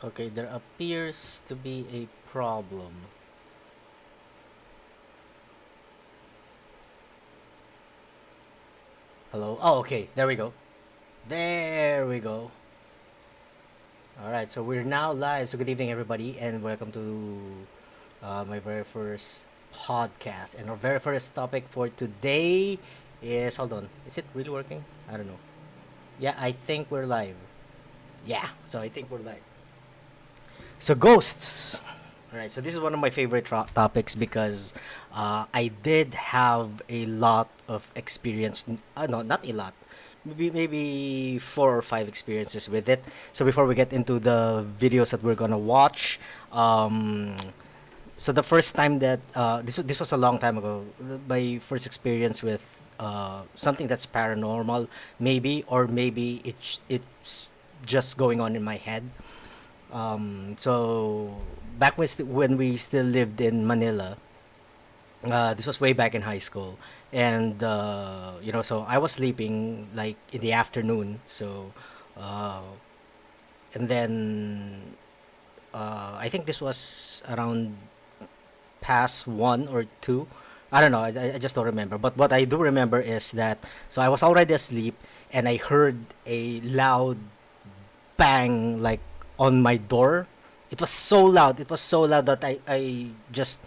Okay, there appears to be a problem. Hello? Oh, okay, there we go. There we go. Alright, so we're now live. So, good evening, everybody, and welcome to my very first podcast. And our very first topic for today is hold on, is it really working? I don't know. Yeah, I think we're live. Yeah, so I think we're live. So, ghosts. All right, so this is one of my favorite topics because I did have a lot of experience. No, not a lot. Maybe 4 or 5 experiences with it. So before we get into the videos that we're gonna watch, um, so the first time that this was a long time ago. My first experience with something that's paranormal, maybe, or maybe it's just going on in my head. So back when we still lived in Manila, this was way back in high school, and so I was sleeping like in the afternoon. So, uh, and then I think this was around past 1 or 2. I don't know. I just don't remember. But what I do remember is that so I was already asleep, and I heard a loud bang like on my door. It was so loud. It was so loud that I just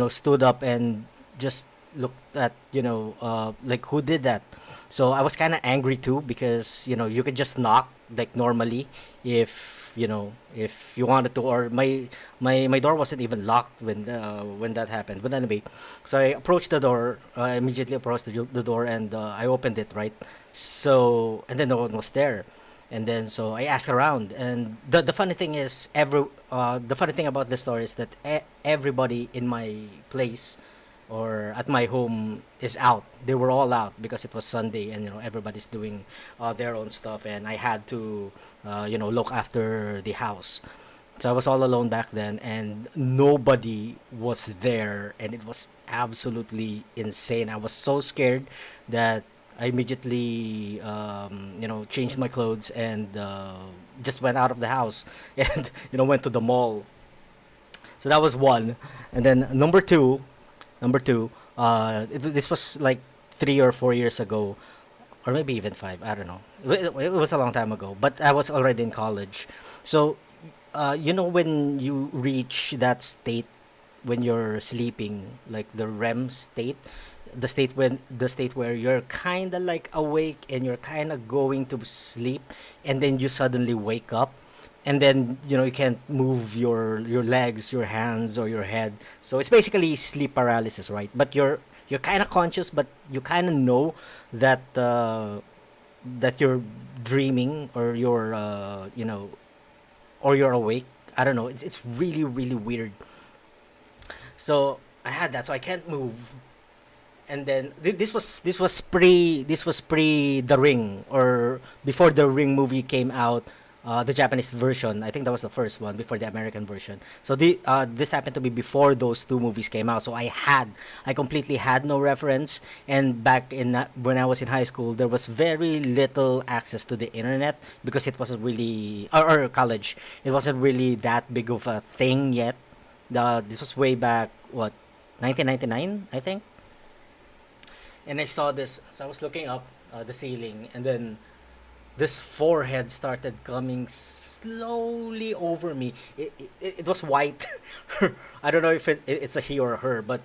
stood up and just looked at like who did that. So I was kind of angry too because you could just knock like normally if you wanted to, or my door wasn't even locked when that happened. But anyway, so I approached the door. I immediately approached the door, and I opened it, right. So, and then no one was there. And then so I asked around, and the funny thing is the funny thing about this story is that everybody in my place or at my home is out. They were all out because it was Sunday, and everybody's doing their own stuff, and I had to look after the house. So I was all alone back then, and nobody was there, and it was absolutely insane. I was so scared that I immediately changed my clothes and just went out of the house and went to the mall. So that was one, and then number two, this was like 3 or 4 years ago, or maybe even 5. I don't know. It was a long time ago, but I was already in college. So, when you reach that state when you're sleeping, like the REM state, the state where you're kind of like awake and you're kind of going to sleep, and then you suddenly wake up, and then you can't move your legs, your hands, or your head. So it's basically sleep paralysis, right? But you're kind of conscious, but you kind of know that that you're dreaming, or you're awake. I don't know. It's really really weird. So I had that, so I can't move. And then this was pre The Ring, or before The Ring movie came out, the Japanese version. I think that was the first one before the American version. So this happened to be before those two movies came out. So I completely had no reference. And back in when I was in high school, there was very little access to the internet because it wasn't really, or college. It wasn't really that big of a thing yet. This was way back, what, 1999, I think. And I saw this. So I was looking up the ceiling, and then this forehead started coming slowly over me. It was white. I don't know if it's a he or a her, but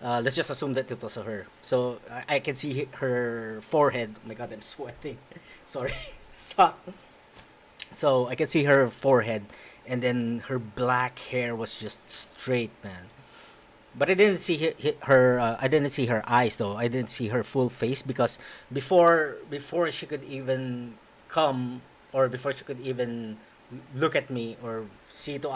let's just assume that it was a her. So I can see her forehead. Oh my god, I'm sweating. Sorry. so, so I can see her forehead, and then her black hair was just straight, man. But I didn't see her. I didn't see her eyes though. I didn't see her full face because before she could even come, or before she could even look at me or see to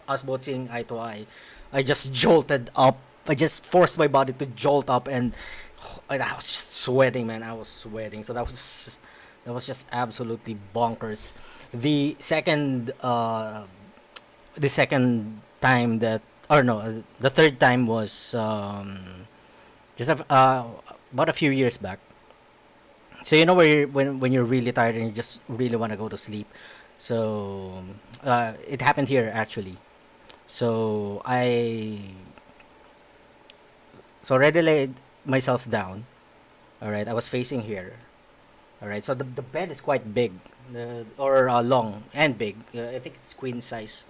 us both seeing eye to eye, I just jolted up. I just forced my body to jolt up, and I was just sweating, man. I was sweating. So that was just absolutely bonkers. The second time that, or no, the third time was about a few years back. So where when you're really tired and you just really want to go to sleep, So it happened here actually. So I already laid myself down. All right, I was facing here. All right, so the bed is quite big, or long and big. I think it's queen size.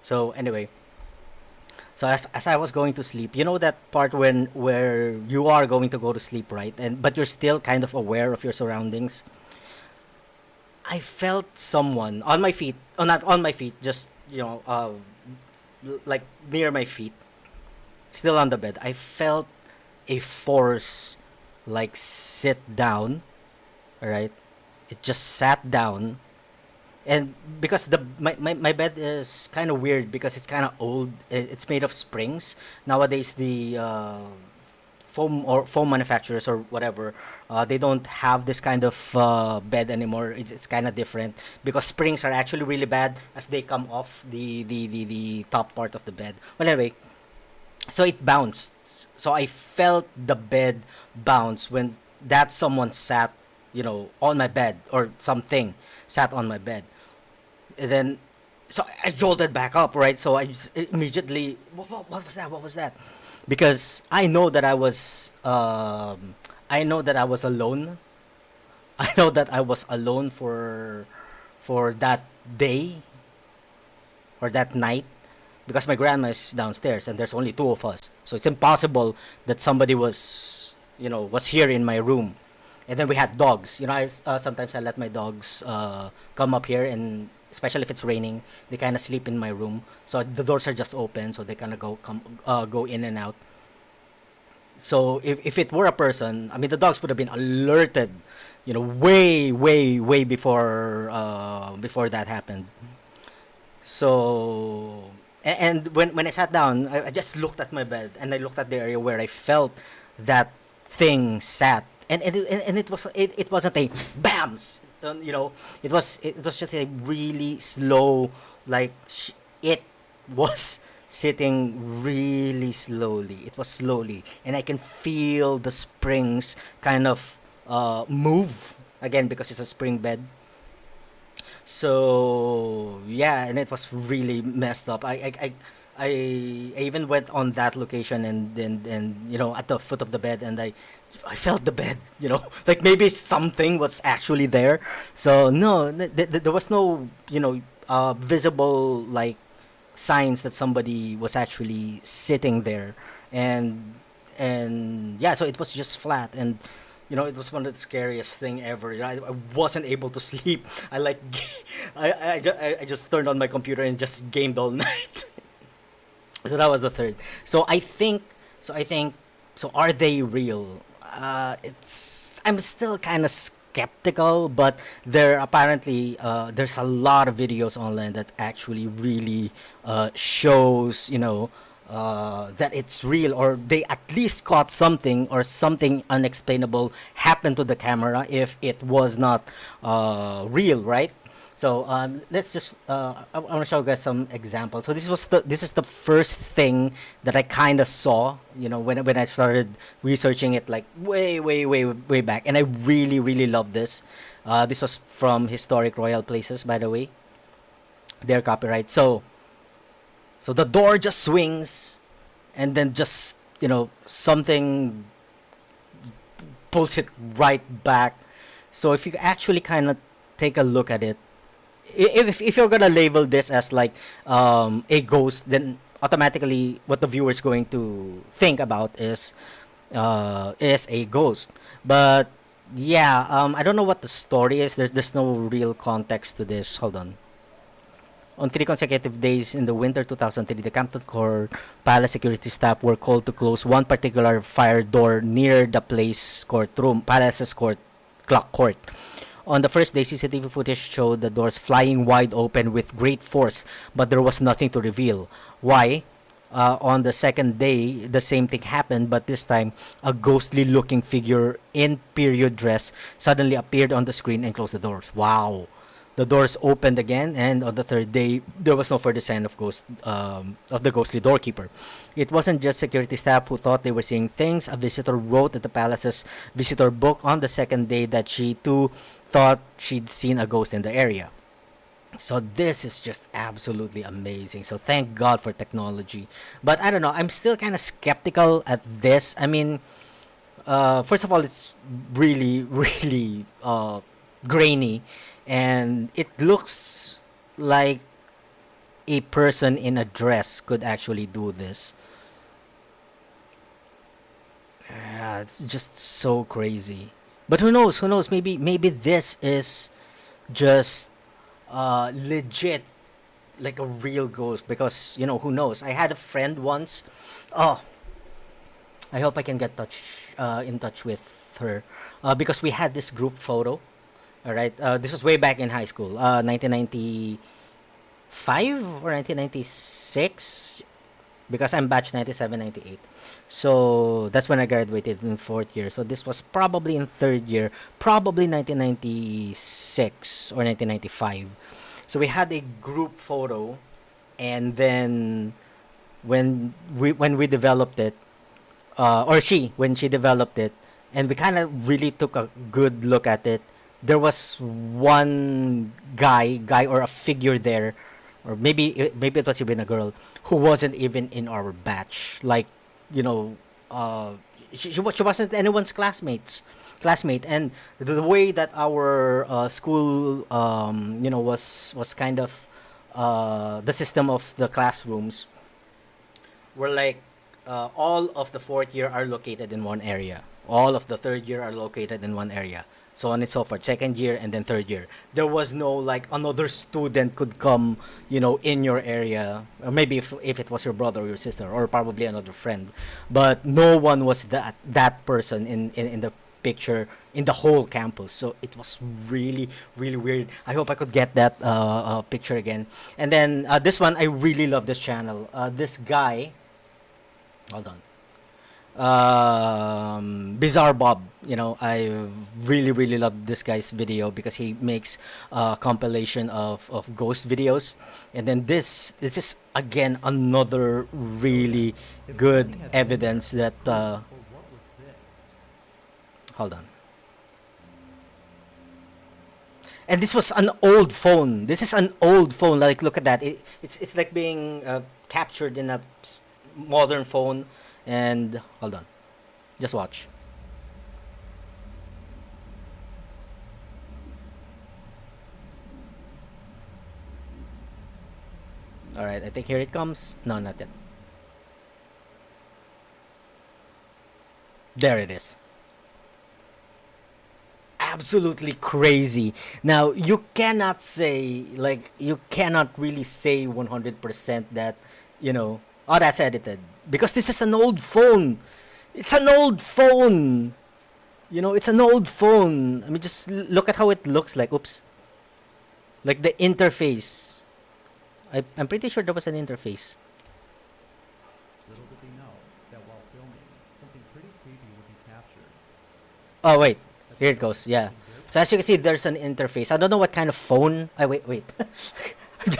So anyway, so as I was going to sleep, you know that part when where you are going to go to sleep, right? And but you're still kind of aware of your surroundings. I felt someone on my feet, not on my feet, just like near my feet, still on the bed. I felt a force like sit down. All right, it just sat down, and because my bed is kind of weird because it's kind of old. It's made of springs. Nowadays the foam manufacturers or whatever, they don't have this kind of bed anymore. It's kind of different because springs are actually really bad as they come off the top part of the bed. Well, anyway, so it bounced. So I felt the bed bounce when that someone sat, on my bed, or something sat on my bed. And then, so I jolted back up, right? So I just immediately, what was that? What was that? Because I know that I was alone. I know that I was alone for that day or that night because my grandma is downstairs and there's only two of us. So it's impossible that somebody was here in my room. And then we had dogs. Sometimes I let my dogs come up here, and especially if it's raining, they kind of sleep in my room. So the doors are just open, so they kind of go in and out. So if it were a person, I mean, the dogs would have been alerted, way, way, way before that happened. So and when I sat down, I just looked at my bed and I looked at the area where I felt that thing sat, and it wasn't a bams, it was just a really slow, like it was sitting really slowly. It was slowly, and I can feel the springs kind of move again because it's a spring bed. So yeah, and it was really messed up. I even went on that location, and at the foot of the bed, and I felt the bed, like maybe something was actually there. So no, there was no visible, like, signs that somebody was actually sitting there, and yeah, so it was just flat, and it was one of the scariest thing ever. I wasn't able to sleep. I like I just turned on my computer and just gamed all night. So that was the third. So are they real? It's I'm still kind of skeptical, but there's a lot of videos online that actually really shows, that it's real, or they at least caught something, or something unexplainable happened to the camera if it was not real, right? So let's just I want to show you guys some examples. So this is the first thing that I kind of saw, when I started researching it, like way, way, way, way back, and I really, really love this. This was from Historic Royal Places, by the way. Their copyright. So the door just swings, and then just something pulls it right back. So if you actually kind of take a look at it, if you're gonna label this as like a ghost, then automatically what the viewer is going to think about is a ghost. But yeah, I don't know what the story is. There's no real context to this. Hold on. On three consecutive days in the winter 2003, the Campton Court Palace security staff were called to close one particular fire door near the Palace's clock court. On the first day, CCTV footage showed the doors flying wide open with great force, but there was nothing to reveal. Why? On the second day, the same thing happened, but this time, a ghostly looking figure in period dress suddenly appeared on the screen and closed the doors. Wow. The doors opened again, and on the third day, there was no further sign of the ghostly doorkeeper. It wasn't just security staff who thought they were seeing things. A visitor wrote at the palace's visitor book on the second day that she too thought she'd seen a ghost in the area. So this is just absolutely amazing. So thank God for technology. But I don't know, I'm still kind of skeptical at this. I mean, first of all, it's really, really grainy, and it looks like a person in a dress could actually do this. Yeah, it's just so crazy. But who knows? Who knows? Maybe this is just legit, like a real ghost. Because who knows? I had a friend once. Oh, I hope I can get in touch with her, because we had this group photo. All right, this was way back in high school, 1995 or 1996, because I'm batch 97, 98. So that's when I graduated in fourth year. So this was probably in third year, probably 1996 or 1995. So we had a group photo, and then when we developed it, or when she developed it, and we kind of really took a good look at it. There was one guy or a figure there, or maybe it was even a girl who wasn't even in our batch. Like, you know, uh, she wasn't anyone's classmate, and the way that our school, was kind of the system of the classrooms were like, all of the fourth year are located in one area. All of the third year are located in one area. So on and so forth. Second year and then third year. There was no like another student could come, in your area. Or maybe if it was your brother or your sister or probably another friend. But no one was that person in the picture in the whole campus. So it was really, really weird. I hope I could get that picture again. And then this one, I really love this channel. This guy, hold on. Bizarre Bob. I really, really love this guy's video because he makes a compilation of ghost videos. And then this is again another really good evidence that hold on. And this was an old phone. This is an old phone. Like, look at that. It's like being captured in a modern phone. And hold on, just watch. All right, I think here it comes. No, not yet. There it is. Absolutely crazy. Now you cannot really say 100% that oh, that's edited, because this is an old phone. It's an old phone. It's an old phone. I mean, just look at how it looks like. Oops. Like the interface. I'm pretty sure there was an interface. Little did they know that while filming, something pretty creepy would be captured. Oh, wait. Here it goes. Yeah. So as you can see, there's an interface. I don't know what kind of phone. Wait.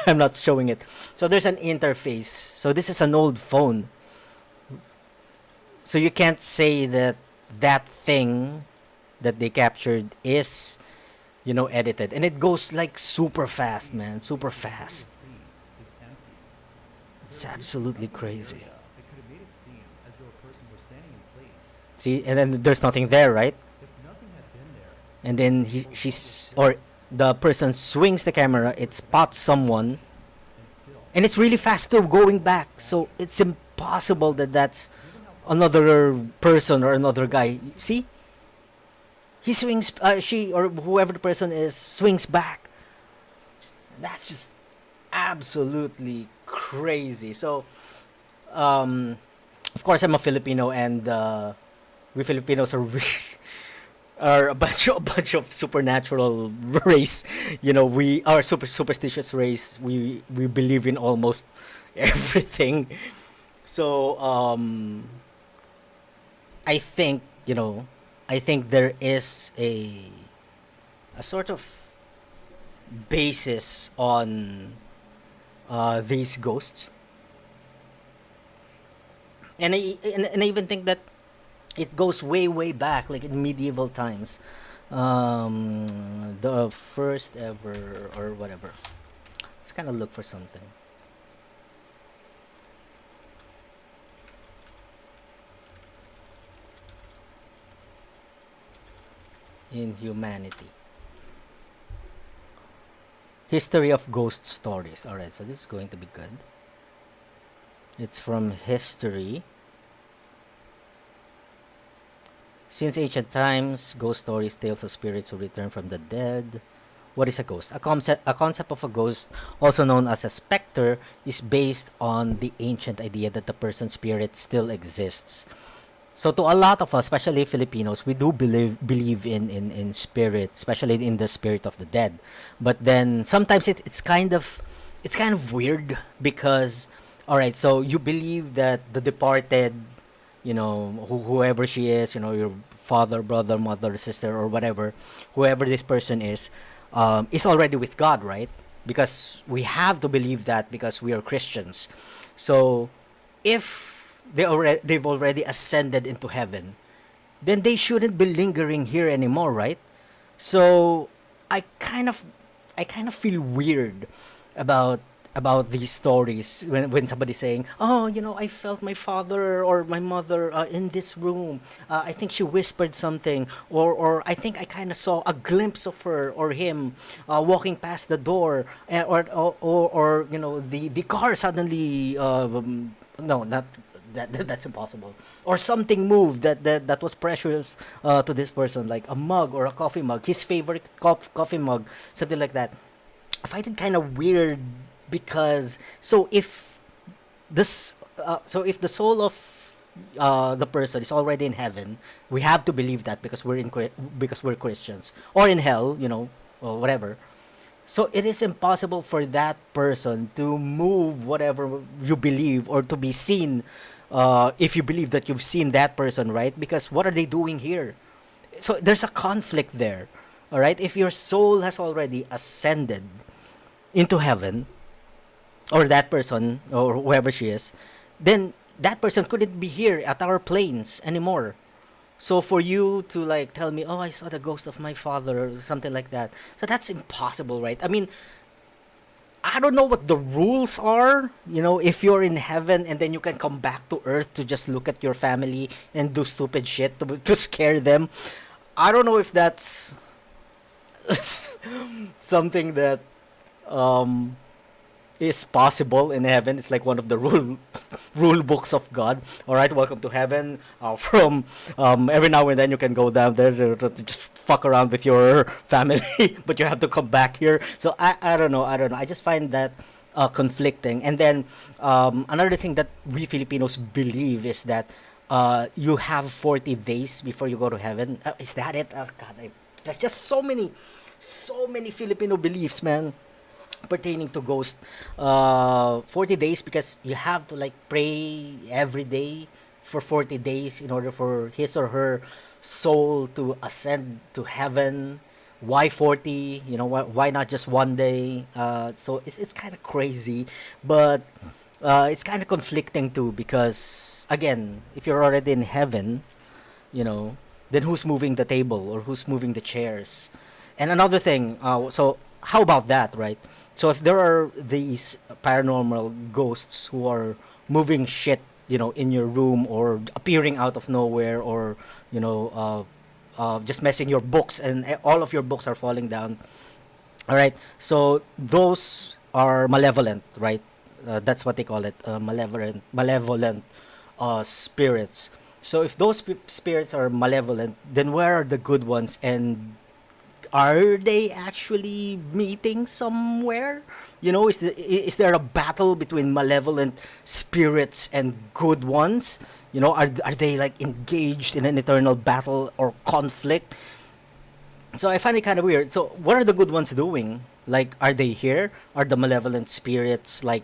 I'm not showing it. So there's an interface. So this is an old phone. So you can't say that that thing that they captured is, edited. And it goes like super fast, man. Super fast. Scene is empty. It's There appears to be absolutely nothing in the crazy. area that could have made it seem as though a person was standing in place. See, and then there's nothing there, right? If nothing had been there, And then the person swings the camera, it spots someone, and still, and it's really fast too going back. So it's impossible that that's given how another person or another guy. See, he swings, she or whoever the person is swings back. That's just absolutely crazy. So, of course, I'm a Filipino, and we Filipinos are a bunch of supernatural race. We are superstitious race. We believe in almost everything. So I think there is a sort of basis on these ghosts, and I even think that it goes way, way back, like in medieval times. The first ever or whatever. Let's kind of look for something. In humanity. History of ghost stories. Alright, so this is going to be good. It's from history. Since ancient times, ghost stories, tales of spirits who return from the dead. What is a ghost? A concept of a ghost, also known as a specter, is based on the ancient idea that the person's spirit still exists. So to a lot of us, especially Filipinos, we do believe in spirit, especially in the spirit of the dead. But then sometimes it's kind of weird because, all right, so you believe that the departed, whoever she is, your father, brother, mother, sister, or whatever, whoever this person is already with God, right? Because we have to believe that because we are Christians. So if they've already ascended into heaven, then they shouldn't be lingering here anymore, right? So I kind of I kind of feel weird about these stories when somebody's saying, "Oh, I felt my father or my mother in this room. I think she whispered something, or I think I kind of saw a glimpse of her or him walking past the door, or the car suddenly no, not that's impossible. Or something moved that was precious to this person, like a mug or a coffee mug, his favorite coffee mug, something like that. I find it kind of weird because if the soul of the person is already in heaven, we have to believe that because because we're Christians, or in hell, or whatever. So it is impossible for that person to move whatever you believe or to be seen. If you believe that you've seen that person, right? Because what are they doing here? So there's a conflict there. All right. If your soul has already ascended into heaven, or that person, or whoever she is, then that person couldn't be here at our planes anymore. So for you to like tell me, "Oh, I saw the ghost of my father," or something like that, so that's impossible, right? I mean, I don't know what the rules are. If you're in heaven and then you can come back to earth to just look at your family and do stupid shit to scare them. I don't know if that's something that um is possible in heaven. It's like one of the rule books of God. All right, welcome to heaven. From every now and then you can go down there to just fuck around with your family, but you have to come back here. So I don't know. I don't know. I just find that conflicting. And then another thing that we Filipinos believe is that you have 40 days before you go to heaven. Is that it? Oh, God, there's just so many Filipino beliefs, man, pertaining to ghost. 40 days because you have to like pray every day for 40 days in order for his or her soul to ascend to heaven. Why 40? Why not just one day? So it's kind of crazy, but it's kind of conflicting too because again, if you're already in heaven, you know then who's moving the table or who's moving the chairs? And another thing, so how about that, right? So if there are these paranormal ghosts who are moving shit, in your room or appearing out of nowhere, or just messing your books and all of your books are falling down. All right, so those are malevolent, right? That's what they call it, malevolent spirits. So if those spirits are malevolent, then where are the good ones? And are they actually meeting somewhere? Is there a battle between malevolent spirits and good ones? Are they like engaged in an eternal battle or conflict? So I find it kind of weird. So what are the good ones doing? Like, are they here? Are the malevolent spirits like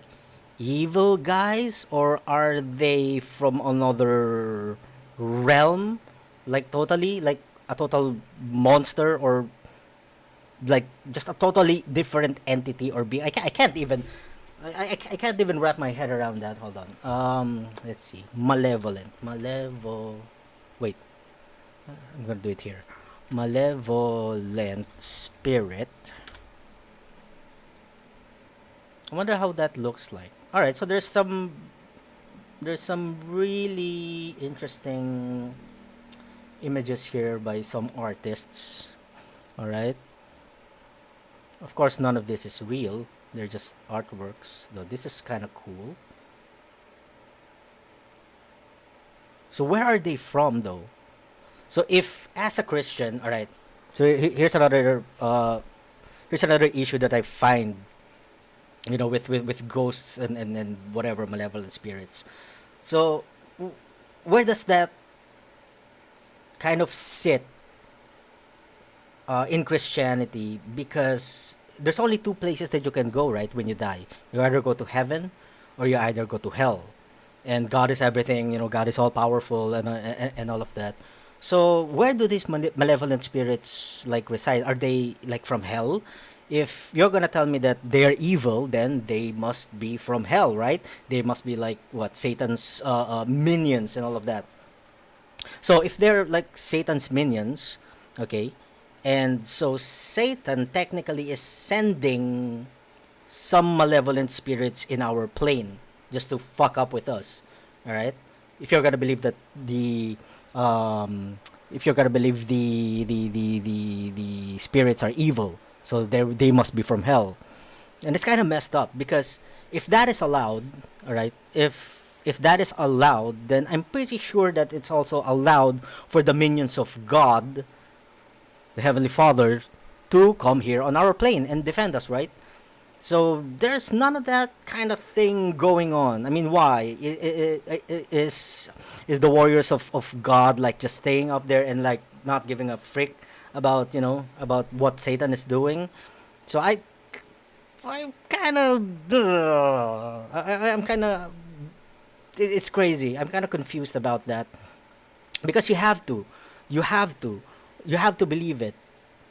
evil guys, or are they from another realm? Like totally, like a total monster, or like just a totally different entity or being. I can't even I can't even wrap my head around that. Hold on. Let's see. Wait, I'm gonna do it here. Malevolent spirit I wonder how that looks like. All right, so there's some really interesting images here by some artists. All right. Of course, none of this is real. They're just artworks. Though this is kind of cool. So where are they from, though? So if as a Christian, all right. So here's another issue that I find, with ghosts and whatever malevolent spirits. So where does that kind of sit in Christianity? Because there's only two places that you can go, right, when you die. You either go to heaven or you either go to hell. And God is everything, God is all powerful and all of that. So where do these malevolent spirits like reside? Are they like from hell? If you're gonna tell me that they're evil, then they must be from hell, right? They must be like what, Satan's minions and all of that. So if they're like Satan's minions, okay, and so Satan technically is sending some malevolent spirits in our plane just to fuck up with us. All right, if you're gonna believe that if you're gonna believe the spirits are evil, so they must be from hell, and it's kind of messed up because if that is allowed, all right, if that is allowed, then I'm pretty sure that it's also allowed for the minions of God, the Heavenly Father, to come here on our plane and defend us, right? So there's none of that kind of thing going on. I mean, why? Is the warriors of God like just staying up there and like not giving a frick about about what Satan is doing? So I'm kind of I'm kind of it's crazy. I'm kind of confused about that because you have to, you have to believe it.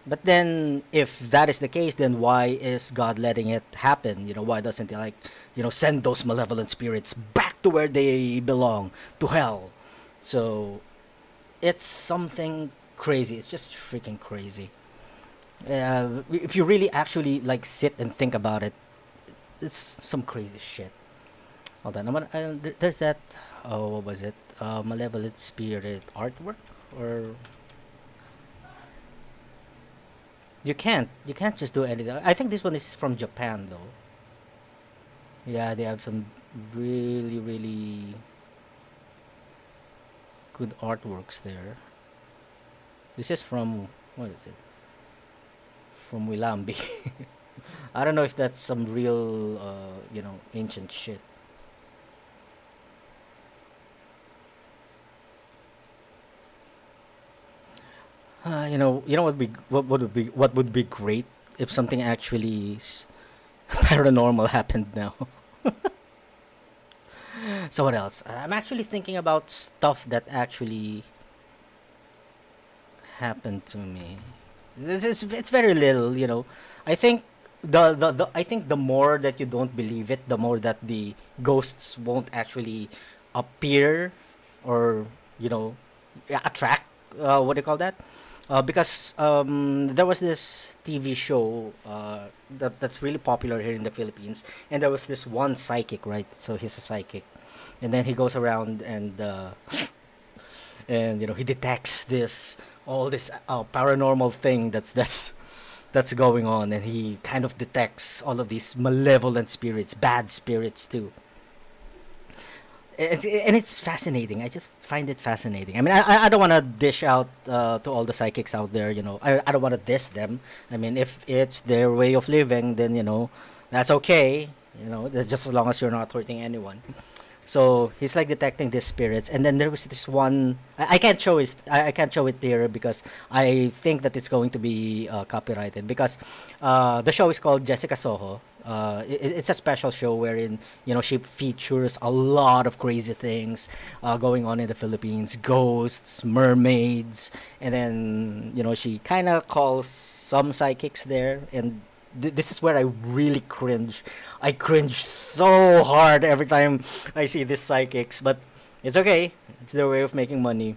But then, if that is the case, then why is God letting it happen? Why doesn't He like, send those malevolent spirits back to where they belong, to hell? So, it's something crazy. It's just freaking crazy. If you really actually like sit and think about it, it's some crazy shit. Hold on, there's that. Oh, what was it? Malevolent spirit artwork, or you can't just do anything. I think this one is from Japan though. Yeah, they have some really really good artworks there. This is from, what is it? From Wilambi. I don't know if that's some real ancient shit. What would be great if something actually paranormal happened now. So what else? I'm actually thinking about stuff that actually happened to me. It's very little. I think the more that you don't believe it, the more that the ghosts won't actually appear or you know attract. What do you call that? Because there was this TV show that's really popular here in the Philippines, and there was this one psychic, right? So he's a psychic, and then he goes around and he detects all this paranormal thing that's going on, and he kind of detects all of these malevolent spirits, bad spirits too. And it's fascinating. I just find it fascinating. I mean, I don't want to dish out to all the psychics out there. I don't want to diss them. I mean, if it's their way of living, then that's okay. That's just as long as you're not hurting anyone. So he's like detecting these spirits, and then there was this one. I can't show it. I can't show it here because I think that it's going to be copyrighted. Because the show is called Jessica Soho. It's a special show wherein she features a lot of crazy things going on in the Philippines, ghosts, mermaids, and then she kind of calls some psychics there, and this is where I really cringe. I cringe so hard every time I see these psychics, but it's okay. It's their way of making money.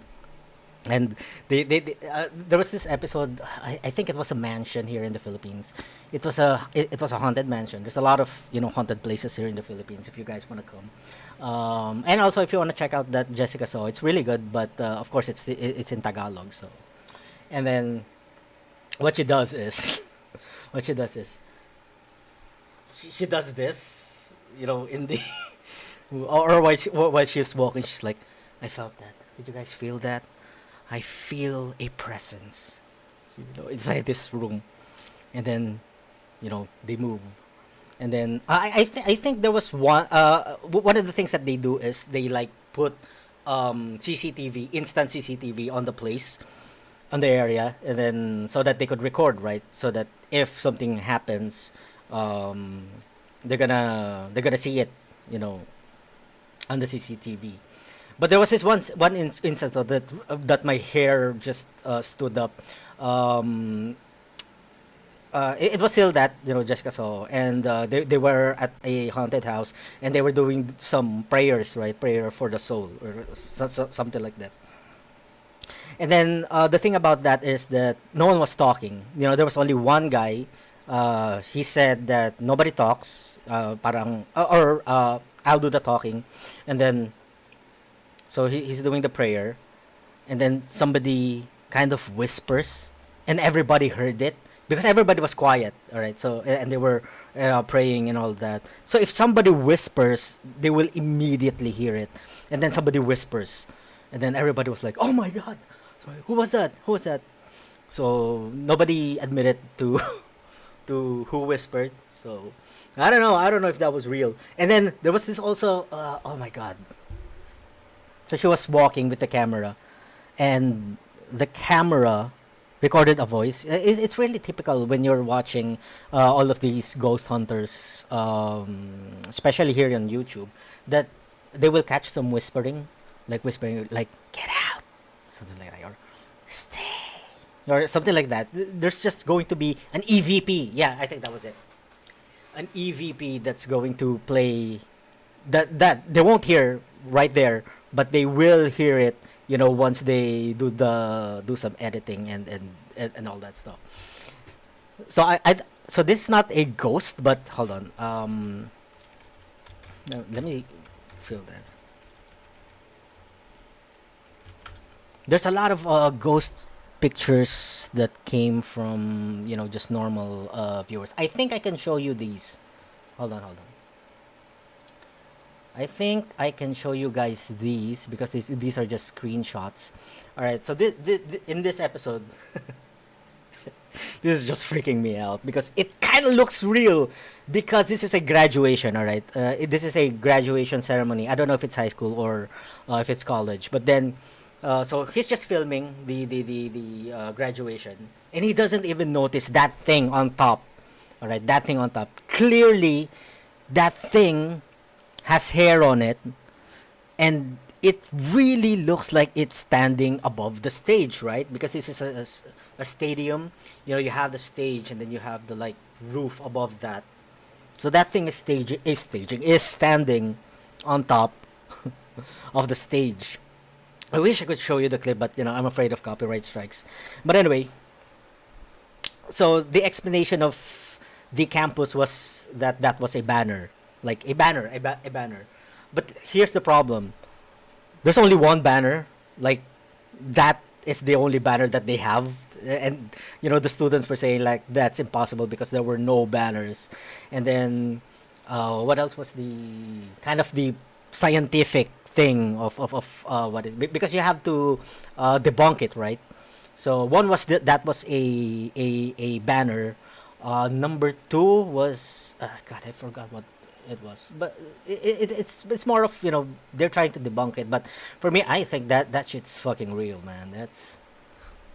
And there was this episode. I think it was a mansion here in the Philippines. It was a haunted mansion. There's a lot of haunted places here in the Philippines. If you guys want to come, and also if you want to check out that Jessica saw, it's really good. But of course, it's in Tagalog. So, and then what she does is, what she does is, she does this, in the or while she's walking, she's like, I felt that. Did you guys feel that? I feel a presence, inside this room, and then, they move, and then I think there was one of the things that they do is they like put CCTV, instant CCTV on the place, on the area, and then so that they could record, right? So that if something happens, um, they're gonna see it, you know, on the CCTV. But there was this instance of that my hair just stood up. Um, it was still that Jessica saw, and they were at a haunted house, and they were doing some prayers, right? Prayer for the soul, or something like that. And then the thing about that is that no one was talking. There was only one guy. He said that nobody talks. Parang or I'll do the talking, and then so he's doing the prayer, and then somebody kind of whispers, and everybody heard it because everybody was quiet. All right, so and they were praying and all that. So if somebody whispers, they will immediately hear it, and then somebody whispers, and then everybody was like, "Oh my God, sorry, who was that? Who was that?" So nobody admitted to to who whispered. So I don't know. I don't know if that was real. And then there was this also. Oh my God. So she was walking with the camera, and the camera recorded a voice. It's really typical when you're watching all of these ghost hunters, especially here on YouTube, that they will catch some whispering, like "get out," something like that, or "stay," or something like that. There's just going to be an EVP. Yeah, I think that was it. An EVP that's going to play that they won't hear right there, but they will hear it. Once they do some editing and all that stuff. So so this is not a ghost, but hold on. Let me feel that. There's a lot of ghost pictures that came from just normal viewers. I think I can show you these. Hold on. I think I can show you guys these because these are just screenshots. All right, so in this episode, this is just freaking me out because it kind of looks real because this is a graduation. All right, this is a graduation ceremony. I don't know if it's high school or if it's college, but then so he's just filming the graduation, and he doesn't even notice that thing on top. All right, that thing on top. Clearly, that thing has hair on it, and it really looks like it's standing above the stage, right? Because this is a stadium. You have the stage, and then you have the like roof above that. So that thing is standing on top of the stage. I wish I could show you the clip, but I'm afraid of copyright strikes. But anyway, so the explanation of the campus was that was a banner, like a banner. But here's the problem: there's only one banner. Like that is the only banner that they have, and the students were saying like that's impossible because there were no banners. And then what else was the kind of the scientific thing of what is because you have to debunk it, right? So one was that was a banner. Number two was God, I forgot what it was, but it's more of they're trying to debunk it. But for me, I think that shit's fucking real, man.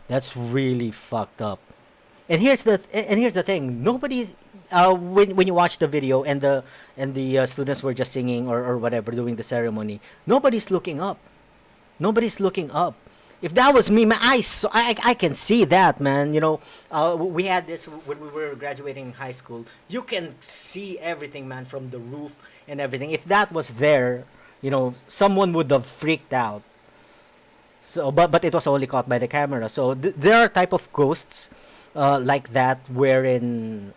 That's really fucked up. And here's the thing. Nobody, when you watch the video and the students were just singing or whatever doing the ceremony, nobody's looking up. Nobody's looking up. If that was me, my eyes, so I can see that, man. We had this when we were graduating high school. You can see everything, man, from the roof and everything. If that was there, someone would have freaked out. So, but it was only caught by the camera. So there are type of ghosts like that, wherein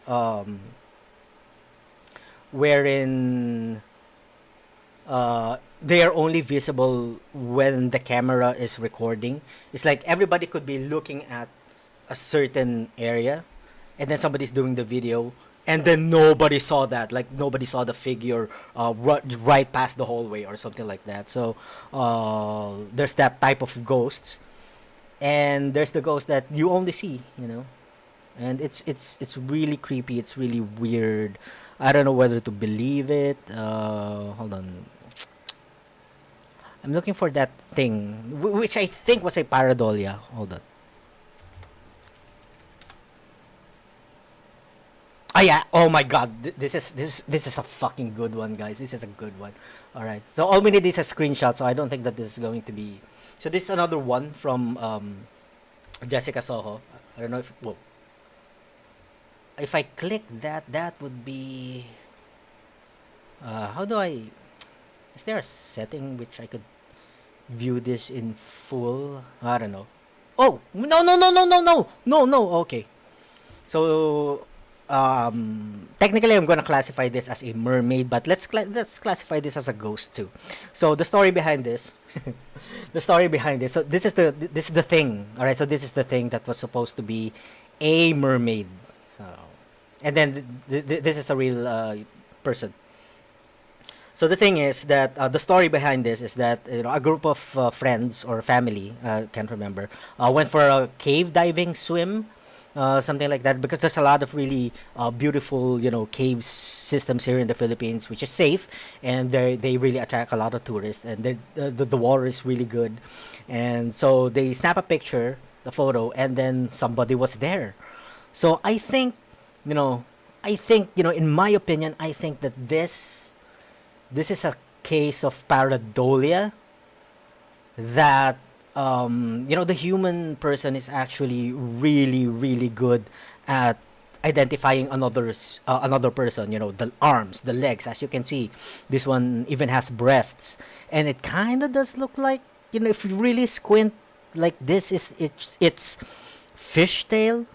they are only visible when the camera is recording. It's like everybody could be looking at a certain area, and then somebody's doing the video, and then nobody saw that. Like nobody saw the figure right past the hallway or something like that. So there's that type of ghosts, and there's the ghost that you only see, and it's really creepy. It's really weird. I don't know whether to believe it. Hold on. I'm looking for that thing, which I think was a pareidolia. Hold on. Oh yeah. Oh my God. This is a fucking good one, guys. This is a good one. All right. So all we need is a screenshot. So I don't think that this is going to be. So this is another one from Jessica Soho. I don't know if. Whoa. If I click that, that would be. How do I? Is there a setting which I could view this in full? I don't know. Oh no no no no no no no no. Okay. So technically I'm gonna classify this as a mermaid, but let's classify this as a ghost too. So the story behind this, the story behind this. So this is the thing. All right. So this is the thing that was supposed to be a mermaid. So, and then this is a real person. So the thing is that the story behind this is that a group of friends or family, can't remember, went for a cave diving swim, something like that, because there's a lot of really beautiful cave systems here in the Philippines, which is safe, and they really attract a lot of tourists, and the water is really good, and so they snap a picture, the photo, and then somebody was there. So in my opinion, I think that this is a case of pareidolia that the human person is actually really really good at identifying another person. The arms, the legs, as you can see, this one even has breasts, and it kind of does look like, if you really squint, like this is it's fishtail,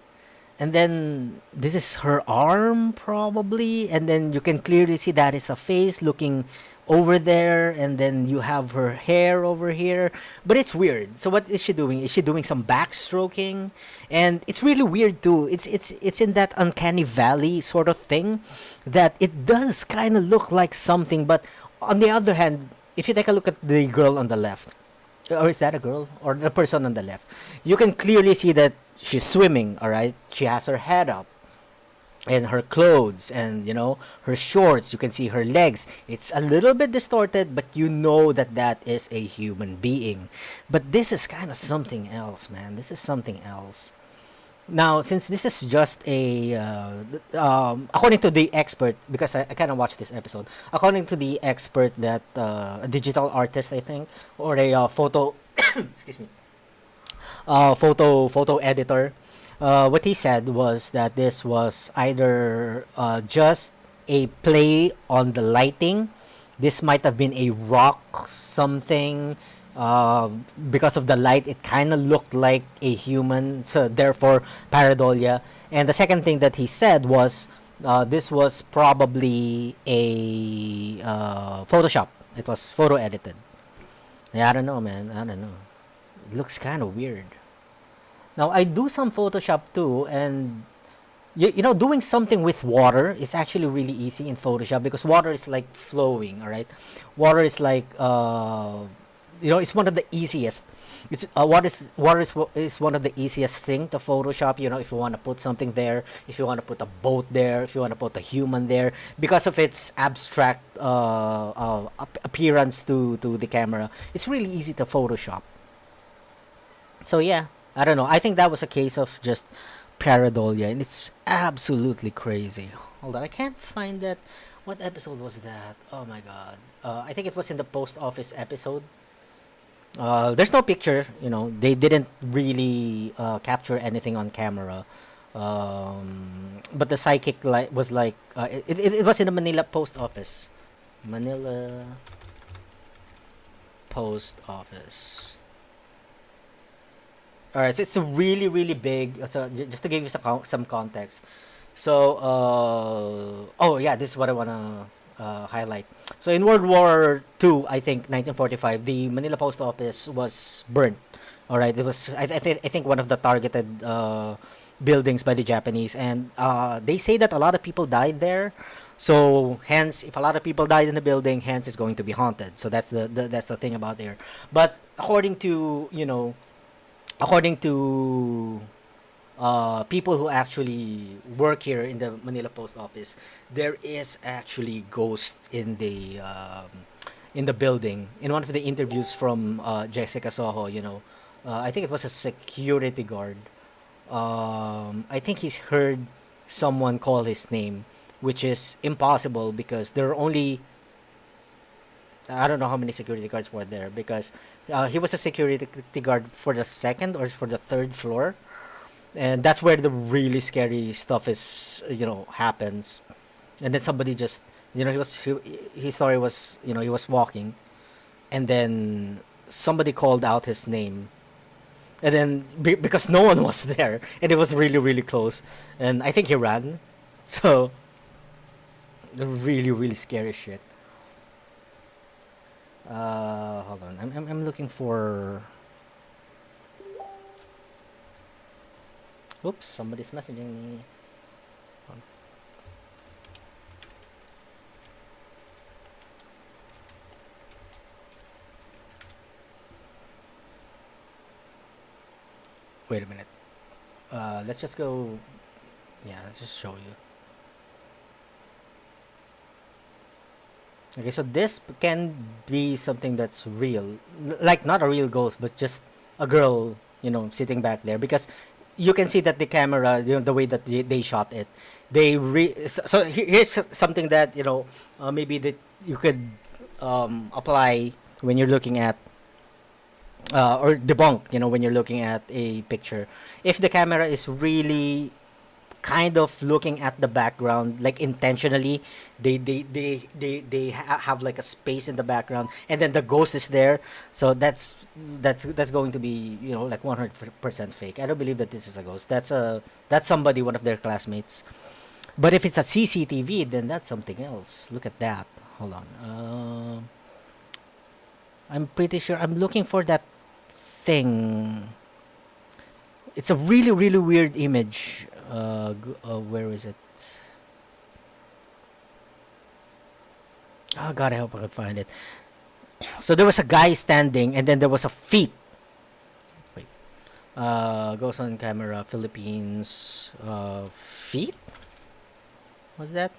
and then this is her arm probably, and then you can clearly see that is a face looking over there, and then you have her hair over here, but it's weird. So what is she doing? Is she doing some backstroking? And it's really weird too. It's in that uncanny valley sort of thing, that it does kind of look like something, but on the other hand, if you take a look at the girl on the left, or is that a girl or the person on the left, you can clearly see that she's swimming. All right, she has her head up, and her clothes, and her shorts, you can see her legs. It's a little bit distorted, but that is a human being. But this is kind of something else, man. This is something else. Now, since this is just according to the expert, because I kind of watched this episode, according to the expert, that a digital artist, I think, or a photo, excuse me, photo editor, what he said was that this was either just a play on the lighting. This might have been a rock something. Because of the light, it kind of looked like a human, so therefore pareidolia. And the second thing that he said was this was probably a Photoshop. It was photo edited. Yeah, I don't know, man. I don't know. It looks kind of weird. Now I do some Photoshop too, and doing something with water is actually really easy in Photoshop, because water is like flowing. All right, water is like it's one of the easiest. It's water is one of the easiest thing to Photoshop. If you want to put something there, if you want to put a boat there, if you want to put a human there, because of its abstract appearance to the camera, it's really easy to Photoshop. So yeah, I don't know. I think that was a case of just pareidolia, and it's absolutely crazy. Hold on, I can't find that. What episode was that? Oh my god. I think it was in the post office episode. There's no picture. They didn't really capture anything on camera. But the psychic was like it was in the Manila post office. Manila post office. All right, so it's a really really big. So just to give you some context. So oh yeah, this is what I wanna highlight. So in World War II, I think 1945, the Manila Post Office was burnt. All right, it was I think one of the targeted buildings by the Japanese, and they say that a lot of people died there. So hence, if a lot of people died in the building, hence it's going to be haunted. So that's the thing about there. But according to people who actually work here in the Manila Post Office, there is actually ghost in the building. In one of the interviews from Jessica Soho, I think it was a security guard. I think he's heard someone call his name, which is impossible because there are only, I don't know how many security guards were there, because he was a security guard for the second or for the third floor, and that's where the really scary stuff is, happens. And then somebody just, his story was, he was walking, and then somebody called out his name, and then because no one was there, and it was really really close, and I think he ran. So really really scary shit. Hold on, I'm looking for. Oops, somebody's messaging me. Wait a minute. Let's just go. Yeah, let's just show you. Okay, so this can be something that's real, like not a real ghost, but just a girl, sitting back there, because you can see that the camera, the way that they shot it, so here's something that maybe that you could apply when you're looking at or debunk, when you're looking at a picture. If the camera is really kind of looking at the background, like intentionally, they have like a space in the background, and then the ghost is there. So that's going to be, like 100% fake. I don't believe that this is a ghost. That's somebody, one of their classmates. But if it's a CCTV, then that's something else. Look at that. Hold on. I'm pretty sure I'm looking for that thing. It's a really really weird image. Where is it? Oh God, I hope I can find it. So there was a guy standing, and then there was a feet. Wait. Goes on camera. Philippines. Feet. Was that?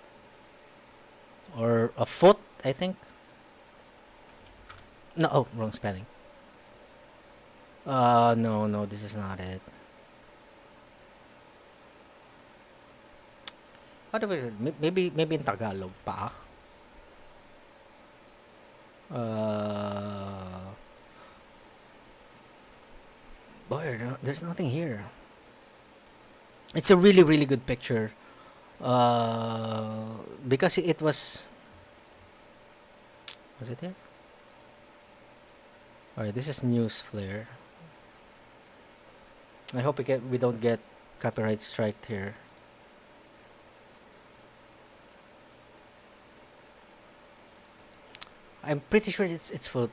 Or a foot? I think. No. Oh, wrong spelling. No, no, this is not it. How do we, maybe in Tagalog pa. Uh, Boy, there's nothing here. It's a really really good picture. Because it was it here? All right, this is news flare. I hope we don't get copyright striked here. I'm pretty sure it's foot.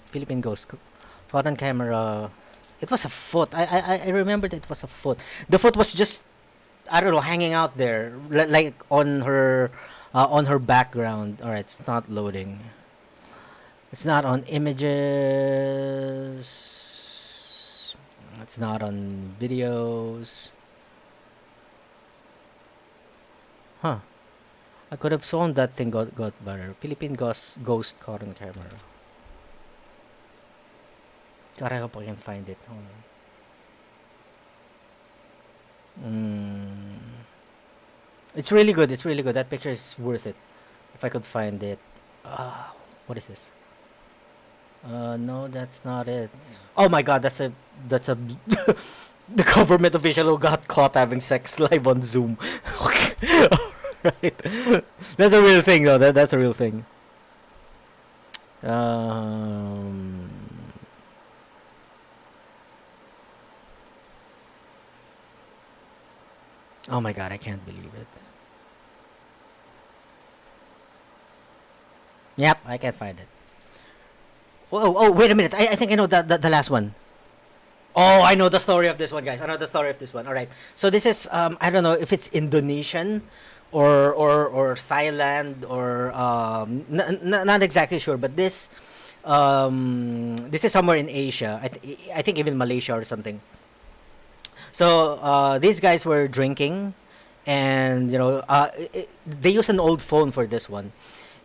Philippine ghost caught on camera. It was a foot. I remember that it was a foot. The foot was just, I don't know, hanging out there, like on her background. All right, it's not loading. It's not on images. It's not on videos. Huh. I could have sworn that thing got better. Philippine ghost caught on camera. God, I hope I can find it. Hold on. It's really good. It's really good. That picture is worth it. If I could find it. What is this? No, that's not it. Oh my God, that's a the government official who got caught having sex live on Zoom. Okay. Right. That's a real thing though. That's a real thing. Um Oh my god, I can't believe it. Yep, I can't find it. Oh, wait a minute. I think I know the last one. Oh, I know the story of this one, guys. I know the story of this one. All right. So this is I don't know if it's Indonesian or Thailand or not exactly sure, but this is somewhere in Asia. I think even Malaysia or something. So these guys were drinking, and they use an old phone for this one.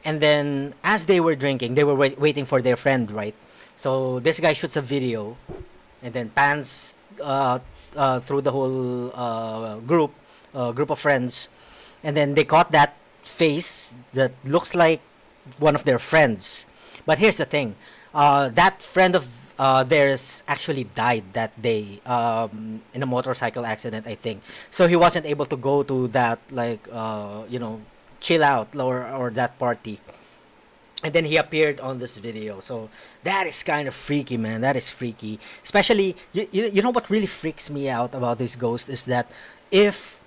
And then as they were drinking, they were waiting for their friend, right? So this guy shoots a video, and then pans through the whole group of friends, and then they caught that face that looks like one of their friends. But here's the thing, that friend of theirs actually died that day in a motorcycle accident, I think. So he wasn't able to go to that, like, chill out, or that party. And then he appeared on this video. So that is kind of freaky, man. That is freaky. Especially, you know what really freaks me out about this ghost is that if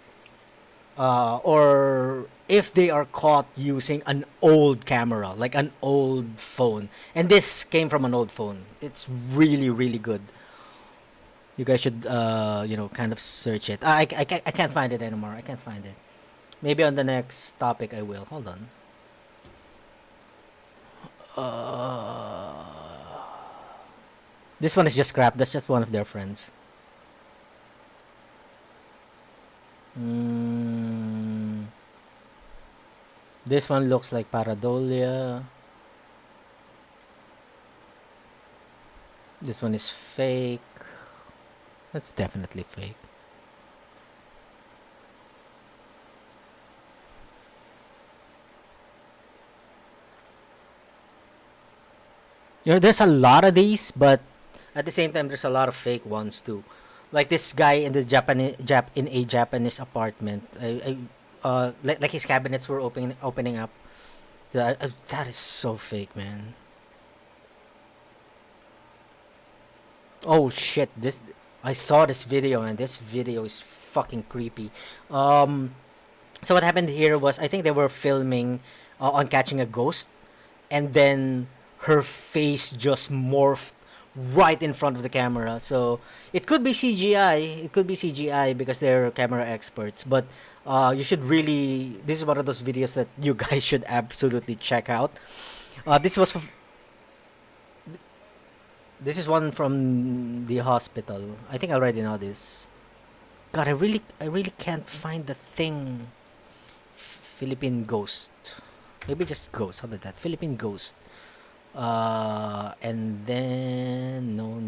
or if they are caught using an old camera, like an old phone, and this came from an old phone, it's really, really good. You guys should, kind of search it. I can't find it anymore. I can't find it. Maybe on the next topic I will. Hold on. Uh, this one is just crap. That's just one of their friends. Mm, this one looks like Paradolia. This one is fake. That's definitely fake. There's a lot of these, but at the same time, there's a lot of fake ones too. Like this guy in the in a Japanese apartment. Like his cabinets were opening up. That is so fake, man. Oh shit! This I saw this video, and this video is fucking creepy. Um, so what happened here was, I think they were filming on catching a ghost, and then her face just morphed right in front of the camera. So it could be CGI. It could be CGI because they're camera experts. But you should really. This is one of those videos that you guys should absolutely check out. This was. This is one from the hospital. I think I already know this. God, I really can't find the thing. Philippine ghost. Maybe just ghost. How about that? Philippine ghost. And then no.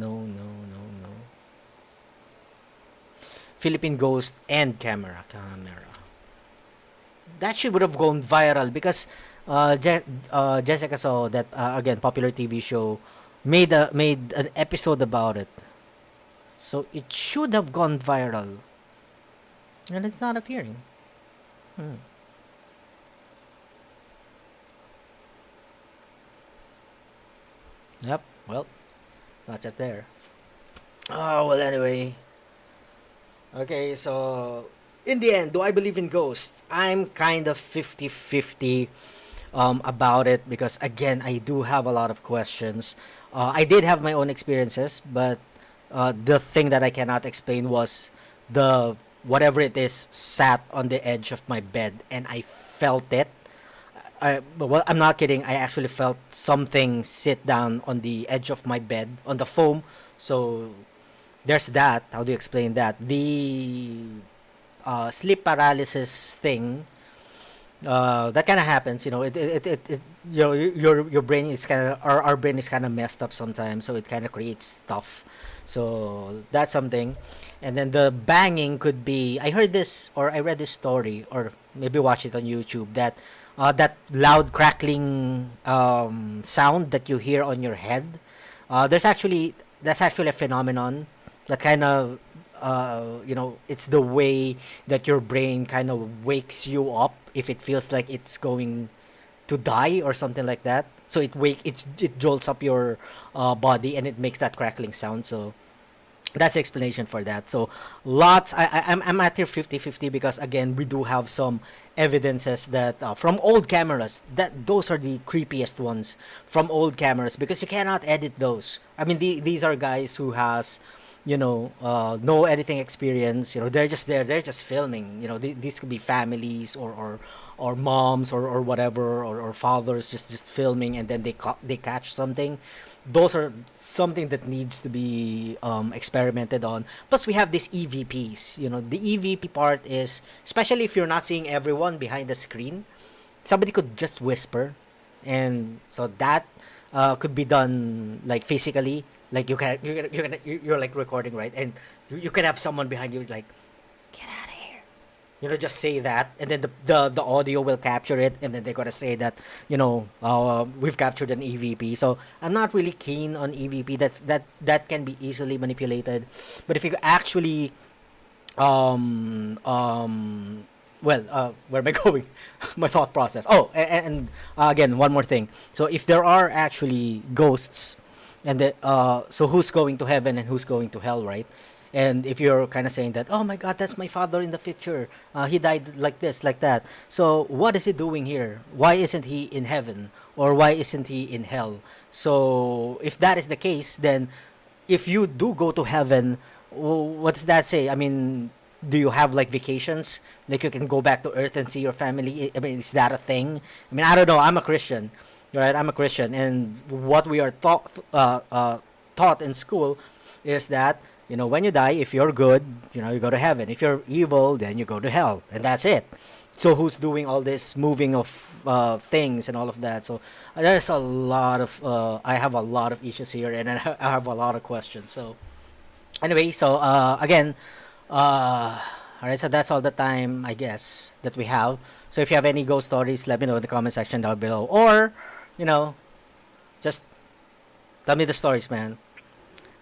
Philippine ghost and camera. That shit would have gone viral because Jessica saw that, again, popular TV show made an episode about it. So it should have gone viral, and it's not appearing. Hmm. Yep. Well, not yet there. Oh well. Anyway. Okay. So in the end, do I believe in ghosts? I'm kind of 50-50 about it because, again, I do have a lot of questions. I did have my own experiences, but the thing that I cannot explain was the whatever it is sat on the edge of my bed, and I felt it. Well, I'm not kidding. I actually felt something sit down on the edge of my bed on the foam. So there's that. How do you explain that? The sleep paralysis thing, that kind of happens. Your brain is kind of, our brain is kind of messed up sometimes, so it kind of creates stuff. So that's something. And then the banging could be, I heard this, or I read this story, or maybe watch it on YouTube, that that loud crackling sound that you hear on your head, that's actually a phenomenon that kind of, it's the way that your brain kind of wakes you up if it feels like it's going to die or something like that. So it jolts up your body, and it makes that crackling sound. So That's the explanation for that. So lots, I'm at here 50-50 because again we do have some evidences that from old cameras, that those are the creepiest ones from old cameras because you cannot edit those. I mean, these are guys who has, no editing experience. They're just there, they're just filming. These could be families or moms or whatever, or fathers just filming, and then they catch something. Those are something that needs to be experimented on. Plus, we have these EVPs. The EVP part is, especially if you're not seeing everyone behind the screen, somebody could just whisper, and so that could be done like physically. Like you're like recording, right, and you can have someone behind you like, get out of here. Just say that, and then the audio will capture it, and then they're gonna say that, we've captured an EVP. So I'm not really keen on EVP. That can be easily manipulated. But if you actually, where am I going? My thought process. Oh, and again, one more thing. So if there are actually ghosts, and so who's going to heaven and who's going to hell, right? And if you're kind of saying that, oh my God, that's my father in the picture. He died like this, like that. So what is he doing here? Why isn't he in heaven? Or why isn't he in hell? So if that is the case, then if you do go to heaven, what does that say? I mean, do you have like vacations? Like you can go back to earth and see your family? I mean, is that a thing? I mean, I don't know. I'm a Christian, right? I'm a Christian. And what we are taught in school is that, when you die, if you're good, you go to heaven. If you're evil, then you go to hell. And that's it. So who's doing all this moving of things and all of that? So there's a lot of, I have a lot of issues here, and I have a lot of questions. So anyway, so again, all right, so that's all the time, I guess, that we have. So if you have any ghost stories, let me know in the comment section down below. Or, just tell me the stories, man.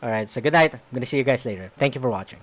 Alright, so good night. I'm gonna see you guys later. Thank you for watching.